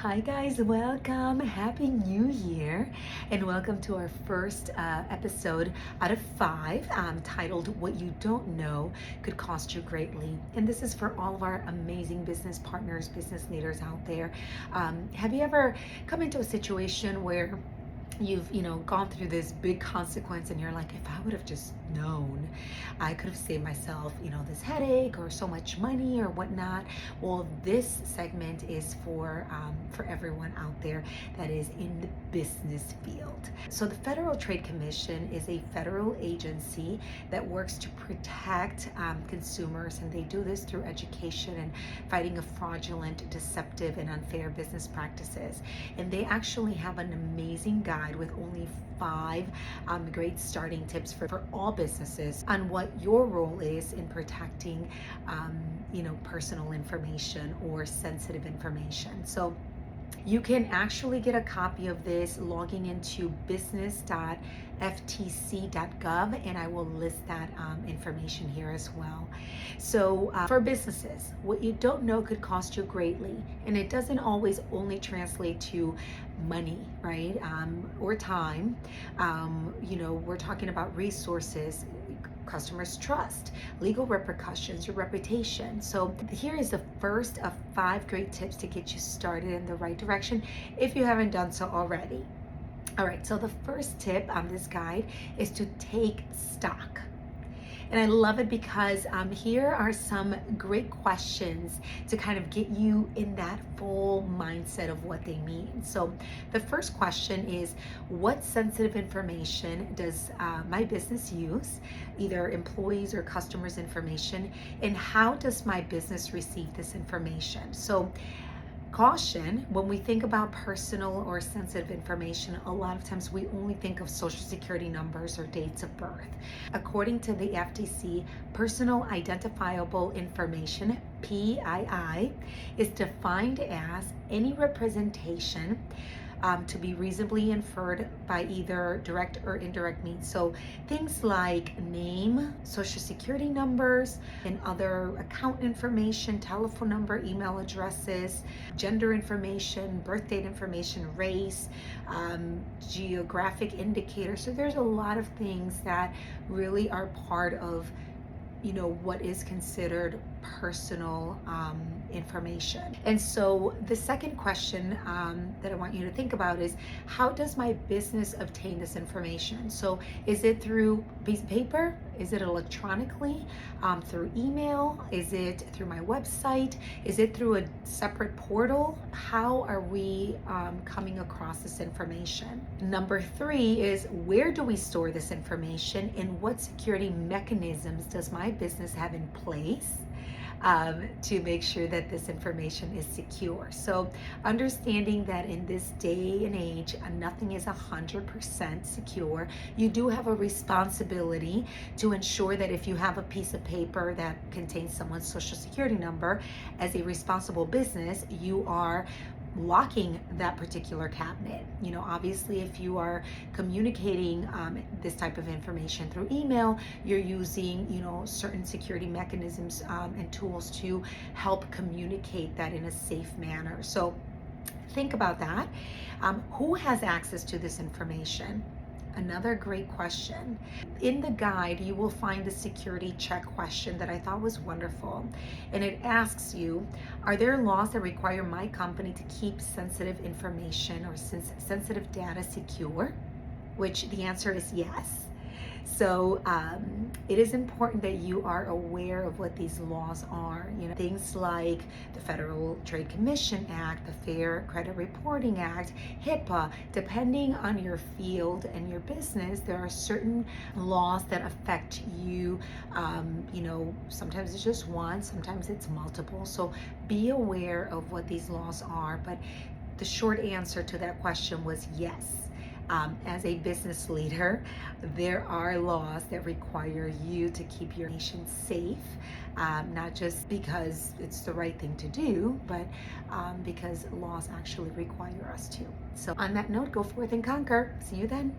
Hi guys, welcome. Happy New Year, and welcome to our first episode out of 5, titled What You Don't Know Could Cost You Greatly. And this is for all of our amazing business partners, business leaders out there. Have you ever come into a situation where you've gone through this big consequence and you're like, if I would have just known, I could have saved myself this headache or so much money or whatnot? Well, this segment is for everyone out there that is in the business field. So the Federal Trade Commission is a federal agency that works to protect consumers, and they do this through education and fighting of fraudulent, deceptive, and unfair business practices. And they actually have an amazing guide with only 5 great starting tips for all businesses on what your role is in protecting personal information or sensitive information. So you can actually get a copy of this logging into business.ftc.gov, and I will list that information here as well. So for businesses, what you don't know could cost you greatly, and it doesn't always only translate to money, right? Or time. We're talking about resources, customers' trust, legal repercussions, your reputation. So here is the first of 5 great tips to get you started in the right direction if you haven't done so already. All right, so the first tip on this guide is to take stock. And I love it because here are some great questions to kind of get you in that full mindset of what they mean. So the first question is, what sensitive information does my business use, either employees or customers' information, and how does my business receive this information? So caution, when we think about personal or sensitive information, a lot of times we only think of social security numbers or dates of birth. According to the FTC, personal identifiable information, PII, is defined as any representation to be reasonably inferred by either direct or indirect means. So things like name, social security numbers, and other account information, telephone number, email addresses, gender information, birth date information, race, geographic indicators. So there's a lot of things that really are part of what is considered personal information. And so the second question that I want you to think about is, how does my business obtain this information? So is it through piece of paper? Is it electronically? Through email? Is it through my website? Is it through a separate portal? How are we coming across this information? Number 3 is, where do we store this information, and what security mechanisms does my business have in place to make sure that this information is secure? So understanding that in this day and age, nothing is 100% secure. You do have a responsibility to ensure that if you have a piece of paper that contains someone's social security number, as a responsible business, you are locking that particular cabinet. Obviously, if you are communicating this type of information through email, you're using certain security mechanisms and tools to help communicate that in a safe manner. So think about that. Who has access to this information? Another great question. In the guide, you will find the security check question that I thought was wonderful. And it asks you, are there laws that require my company to keep sensitive information or sensitive data secure? Which the answer is yes. So it is important that you are aware of what these laws are. Things like the Federal Trade Commission Act, the Fair Credit Reporting Act, HIPAA. Depending on your field and your business, there are certain laws that affect you. Sometimes it's just one, sometimes it's multiple. So be aware of what these laws are. But the short answer to that question was yes. As a business leader, there are laws that require you to keep your nation safe, not just because it's the right thing to do, but because laws actually require us to. So on that note, go forth and conquer. See you then.